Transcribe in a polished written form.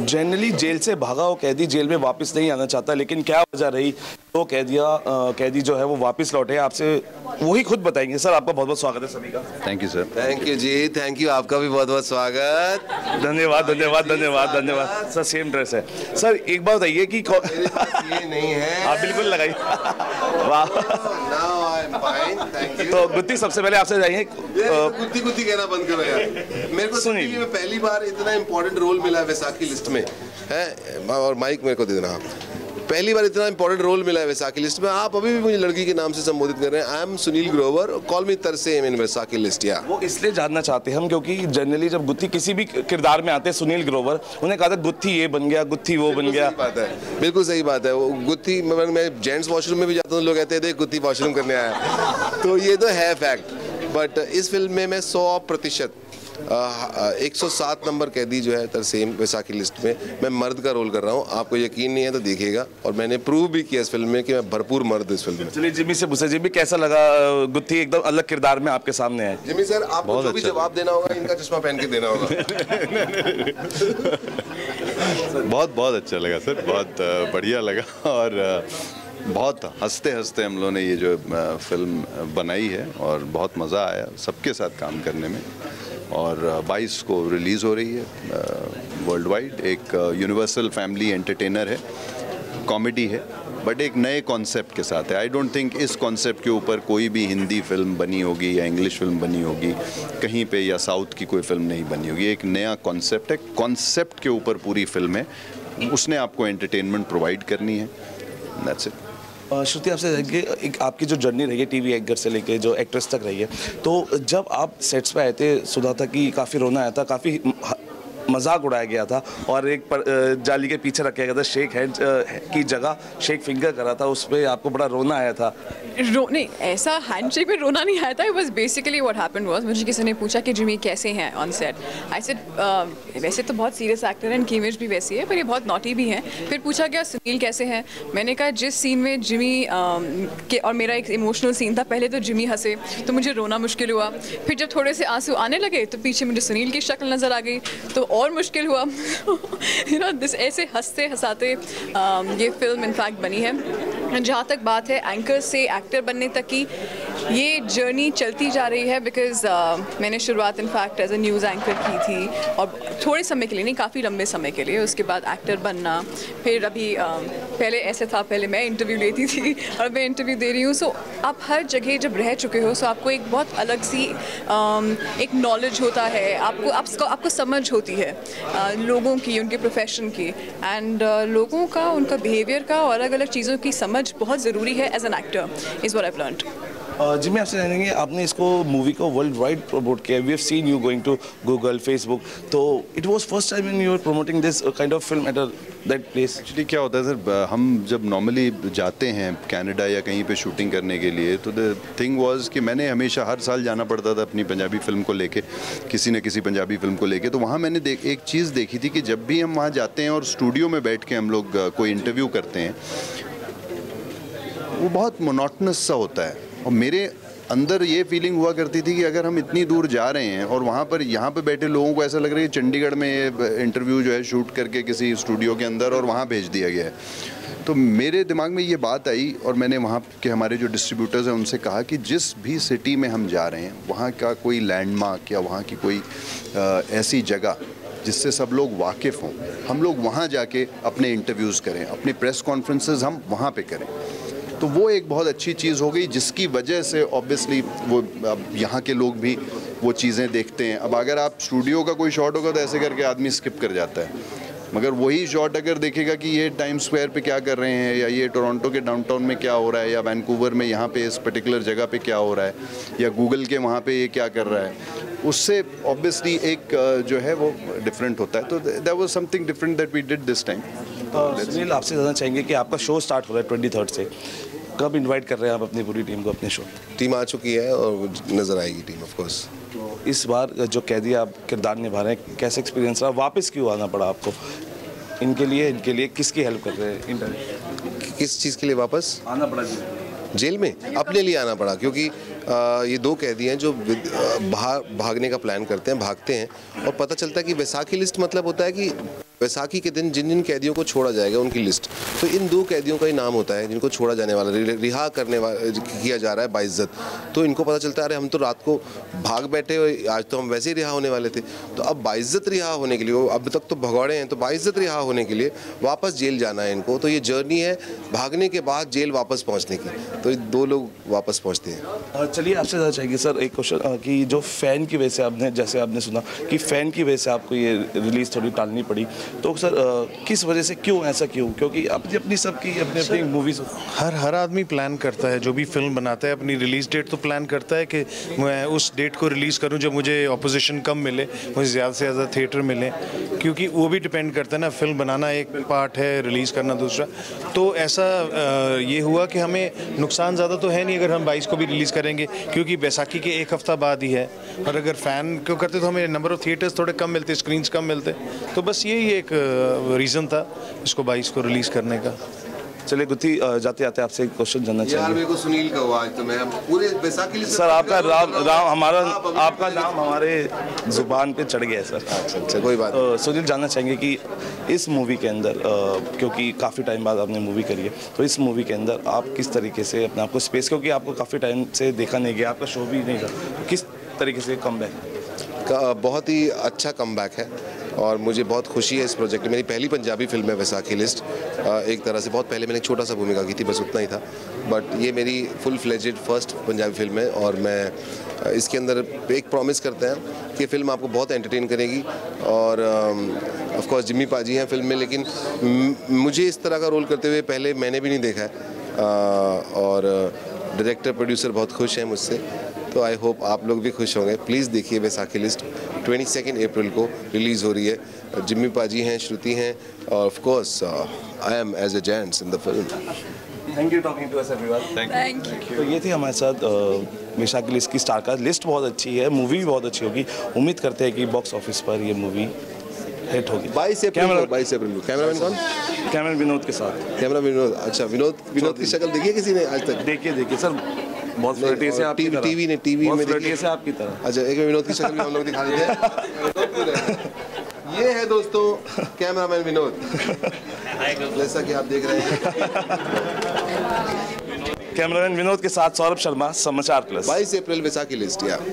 Generally jail से भागा हो कैदी जेल में वापस नहीं आना चाहता, लेकिन क्या वजह रही तो कैदी जो है वो वापस लौटे। आपसे वही खुद बताएंगे। सर आपका बहुत बहुत स्वागत है सभी का। Thank you sir. Thank you ji, thank you, आपका भी बहुत बहुत स्वागत। धन्यवाद धन्यवाद धन्यवाद धन्यवाद सर। सेम ड्रेस है सर। एक बात बताइए कि मेरे पास ये नहीं है। आप बिल्कुल लगाइए। वाह। Now I'm fine, thank you। तो गुत्ती सबसे पहले आपसे जाइए। गुत्ती गुत्ती कहना बंद करो यार। मेरे को सुनिए। जिंदगी में पहली बार इतना इम्पोर्टेंट रोल मिला है वैसाखी लिस्ट में है, और माइक मेरे को दे देना। पहली बार इतना इंपॉर्टेंट रोल मिला है वैसाखी लिस्ट में। आप अभी भी मुझे लड़की के नाम से संबोधित कर रहे हैं। I am Sunil Grover, call me Tarsem in Vaisakhi list. या वो इसलिए जानना चाहते हैं हम क्योंकि जनरली जब गुत्ती किसी भी किरदार में आते हैं सुनील ग्रोवर, उन्हें कहा था गुत्ती ये बन गया, गुत्ती वो बन गया। बात है, बिल्कुल सही बात है। वो गुत्ती, मैं जेंट्स वॉशरूम में भी जाता हूँ, लोग कहते हैं देख गुत्ती वॉशरूम करने आया। तो ये तो है फैक्ट। बट इस फिल्म में मैं 100% 107 नंबर कैदी जो है तरसेम वैसाखी लिस्ट में मैं मर्द का रोल कर रहा हूँ। आपको यकीन नहीं है तो देखिएगा, और मैंने प्रूव भी किया इस फिल्म में कि मैं भरपूर मर्द इस फिल्म में। चलिए जिमी से पूछे, जिमी कैसा लगा गुत्ती एकदम अलग किरदार में आपके सामने है? जिमी सर, आपको जो भी जवाब देना होगा इनका चश्मा पहन के देना होगा। बहुत बहुत अच्छा लगा सर, बहुत बढ़िया लगा, और बहुत हंसते हंसते हम लोगों ने ये जो फिल्म बनाई है, और बहुत मज़ा आया सबके साथ काम करने में। और 22 को रिलीज़ हो रही है वर्ल्ड वाइड। एक यूनिवर्सल फैमिली एंटरटेनर है, कॉमेडी है, बट एक नए कॉन्सेप्ट के साथ है। आई डोंट थिंक इस कॉन्सेप्ट के ऊपर कोई भी हिंदी फिल्म बनी होगी या इंग्लिश फिल्म बनी होगी कहीं पे, या साउथ की कोई फिल्म नहीं बनी होगी। एक नया कॉन्सेप्ट है, कॉन्सेप्ट के ऊपर पूरी फिल्म है। उसने आपको एंटरटेनमेंट प्रोवाइड करनी है, दैट्स इट। श्रुति आपसे एक आपकी जो जर्नी रही है टीवी एंकर से लेके जो एक्ट्रेस तक रही है, तो जब आप सेट्स पे आए थे सुधा था कि काफ़ी रोना आया था, काफ़ी मजाक उड़ाया गया था, और एक जाली के पीछे रखा गया था शेक हैंड की जगह शेक फिंगर करा था, उस पर आपको बड़ा रोना आया था। नहीं, ऐसा हैंडशेक में रोना नहीं आया था। It was basically what happened was, मुझे किसी ने पूछा कि जिमी कैसे हैं ऑन सेट। आई सेड वैसे तो बहुत सीरियस एक्टर हैं, इनकी इमेज भी वैसी है, पर ये बहुत नॉटी भी हैं। फिर पूछा गया सुनील कैसे हैं, मैंने कहा जिस सीन में जिमी के और मेरा एक इमोशनल सीन था, पहले तो जिमी हंसे तो मुझे रोना मुश्किल हुआ, फिर जब थोड़े से आंसू आने लगे तो पीछे मुझे सुनील की शक्ल नज़र आ गई तो और मुश्किल हुआ। यू नो दिस, ऐसे हंसते हंसाते ये फिल्म इनफैक्ट बनी है। जहाँ तक बात है एंकर से एक्टर बनने तक की, ये जर्नी चलती जा रही है बिकॉज मैंने शुरुआत in fact as a news anchor की थी, और थोड़े समय के लिए नहीं, काफ़ी लंबे समय के लिए। उसके बाद एक्टर बनना, फिर अभी पहले ऐसे था, पहले मैं इंटरव्यू लेती थी और मैं इंटरव्यू दे रही हूँ। सो आप हर जगह जब रह चुके हो, सो आपको एक बहुत अलग सी एक नॉलेज होता है, आपको समझ होती है लोगों की, उनके प्रोफेशन की, एंड लोगों का, उनका बिहेवियर का, और अलग अलग चीज़ों की समझ बहुत ज़रूरी है as an actor, is what I have learned. जी मैं आपसे जानेंगे, आपने इसको मूवी को वर्ल्ड वाइड प्रमोट किया। We have seen you going to Google, Facebook, तो it was first time when you were promoting this kind of film at that place. Actually क्या होता है सर, हम जब नॉर्मली जाते हैं कनाडा या कहीं पे शूटिंग करने के लिए, तो द थिंग वाज कि मैंने हमेशा हर साल जाना पड़ता था अपनी पंजाबी फिल्म को लेके, किसी न किसी पंजाबी फिल्म को लेके। तो वहाँ मैंने एक चीज़ देखी थी कि जब भी हम वहाँ जाते हैं और स्टूडियो में बैठ के हम लोग कोई इंटरव्यू करते हैं, वो बहुत मोनोटनस सा होता है। और मेरे अंदर ये फीलिंग हुआ करती थी कि अगर हम इतनी दूर जा रहे हैं और वहाँ पर, यहाँ पे बैठे लोगों को ऐसा लग रहा है कि चंडीगढ़ में ये इंटरव्यू जो है शूट करके किसी स्टूडियो के अंदर और वहाँ भेज दिया गया है। तो मेरे दिमाग में ये बात आई, और मैंने वहाँ के हमारे जो डिस्ट्रीब्यूटर्स हैं उनसे कहा कि जिस भी सिटी में हम जा रहे हैं, वहाँ का कोई लैंडमार्क या वहाँ की कोई ऐसी जगह जिससे सब लोग वाकिफ़ हों, हम लोग वहाँ जाके अपने इंटरव्यूज़ करें, अपनी प्रेस कॉन्फ्रेंसेस हम वहाँ पे करें। तो वो एक बहुत अच्छी चीज़ हो गई, जिसकी वजह से ऑब्वियसली वो अब यहाँ के लोग भी वो चीज़ें देखते हैं। अब अगर आप स्टूडियो का कोई शॉट होगा तो ऐसे करके आदमी स्किप कर जाता है, मगर वही शॉट अगर देखेगा कि ये टाइम स्क्वायर पे क्या कर रहे हैं, या ये टोरंटो के डाउनटाउन में क्या हो रहा है, या वैंकूवर में यहाँ पे इस पर्टिकुलर जगह पे क्या हो रहा है, या गूगल के वहाँ पे ये क्या कर रहा है, उससे ऑब्वियसली एक जो है वो डिफरेंट होता है। तो that was something different that we did this time. Sunil आपसे जानना चाहेंगे कि आपका शो स्टार्ट हो रहा है 23 से, कब इनवाइट कर रहे हैं आप अपनी पूरी टीम को अपने शो? टीम आ चुकी है और नज़र आएगी टीम ऑफ कोर्स। तो इस बार जो कैदी आप किरदार निभा रहे हैं, कैसे एक्सपीरियंस रहा? वापस क्यों आना पड़ा आपको? इनके लिए किसकी हेल्प कर रहे हैं? किस चीज़ के लिए वापस आना पड़ा? जेल में अपने लिए आना पड़ा, क्योंकि ये दो कैदी हैं जो भागने का प्लान करते हैं, भागते हैं, और पता चलता है कि वैसाखी लिस्ट मतलब होता है कि वैसाखी के दिन जिन जिन कैदियों को छोड़ा जाएगा उनकी लिस्ट, तो इन 2 कैदियों का ही नाम होता है जिनको छोड़ा जाने वाला, रिहा करने वाला किया जा रहा है बाइज्जत। तो इनको पता चलता है अरे हम तो रात को भाग बैठे, आज तो हम वैसे ही रिहा होने वाले थे। तो अब बाइज्जत रिहा होने के लिए, वो अब तक तो भगौड़े हैं, तो बाइज्जत रिहा होने के लिए वापस जेल जाना है इनको। तो ये जर्नी है भागने के बाद जेल वापस पहुँचने की। तो 2 लोग वापस पहुँचते हैं। चलिए आपसे ज़्यादा चाहिए सर एक क्वेश्चन कि जो फ़ैन की वजह से आपने, जैसे आपने सुना कि फ़ैन की वजह से आपको ये रिलीज़ थोड़ी टालनी पड़ी, तो सर किस वजह से, क्यों ऐसा क्यों? क्योंकि अपनी सबकी अपनी मूवीज़, हर आदमी प्लान करता है, जो भी फिल्म बनाता है अपनी रिलीज़ डेट तो प्लान करता है कि मैं उस डेट को रिलीज़ करूं जब मुझे ऑपोजिशन कम मिले, मुझे ज़्यादा से ज़्यादा थिएटर मिले, क्योंकि वो भी डिपेंड करता है ना, फिल्म बनाना एक पार्ट है, रिलीज़ करना दूसरा। तो ऐसा ये हुआ कि हमें नुकसान ज़्यादा तो है नहीं अगर हम 22 को भी रिलीज़ करेंगे, क्योंकि बैसाखी के 1 हफ्ता बाद ही है। और अगर फ़ैन को करते तो हमें नंबर ऑफ़ थिएटर्स थोड़े कम मिलते, स्क्रीन्स कम मिलते। तो बस यही एक रीज़न था इसको 22 को रिलीज़ करने का। चलिए गुत्ती जाते जाते आपसे एक क्वेश्चन जानना यार चाहिए। मेरे को सुनील का हुआ आज, तो मैं पूरे बैसाखी सर आपका आपका नाम हमारे जुबान पे चढ़ गया है सर। अच्छा कोई बात। सुनील जानना चाहेंगे कि इस मूवी के अंदर, क्योंकि काफ़ी टाइम बाद आपने मूवी करी है, तो इस मूवी के अंदर आप किस तरीके से अपने आप को स्पेस, क्योंकि आपको काफ़ी टाइम से देखा नहीं गया, आपका शो भी नहीं था, तो किस तरीके से कमबैक? बहुत ही अच्छा कमबैक है और मुझे बहुत खुशी है इस प्रोजेक्ट में। मेरी पहली पंजाबी फिल्म है वैसाखी लिस्ट। एक तरह से बहुत पहले मैंने एक छोटा सा भूमिका की थी, बस उतना ही था, बट ये मेरी full fledged first Punjabi film है। और मैं इसके अंदर एक प्रॉमिस करते हैं कि फिल्म आपको बहुत एंटरटेन करेगी। और ऑफ कोर्स जिम्मी पाजी हैं फिल्म में, लेकिन मुझे इस तरह का रोल करते हुए पहले मैंने भी नहीं देखा है। और डायरेक्टर प्रोड्यूसर बहुत खुश हैं मुझसे, तो आई होप आप लोग भी खुश होंगे। प्लीज़ देखिए वैसाखी लिस्ट, 22 अप्रैल को रिलीज़ हो रही है। जिम्मी पाजी हैं, श्रुति हैं, और of course I am as a gents in the film. Thank you talking to us everyone. Thank you. तो ये थी हमारे साथ वैसाखी लिस्ट की स्टार कास्ट। लिस्ट बहुत अच्छी है, मूवी भी बहुत अच्छी होगी। उम्मीद करते हैं कि बॉक्स ऑफिस पर ये मूवी हिट होगी। 22 अप्रैल को। कैमरामैन कौन? कैमरा विनोद के साथ। कैमरा विनोद। अच्छा विनोद की शक्ल देखी है किसी ने आज तक? देखिए सर, बहुत फ्लर्टी से आपकी तरह। टीवी में देखिए से आपकी तरह। अच्छा एक विनोद की शक्ल भी हम लोग दिखा देते हैं। ये है दोस्तों कैमरामैन विनोद, जैसा कि आप देख रहे हैं। कैमरामैन विनोद के साथ सौरभ शर्मा, समाचार प्लस। 22 अप्रैल वैसाखी लिस्ट। या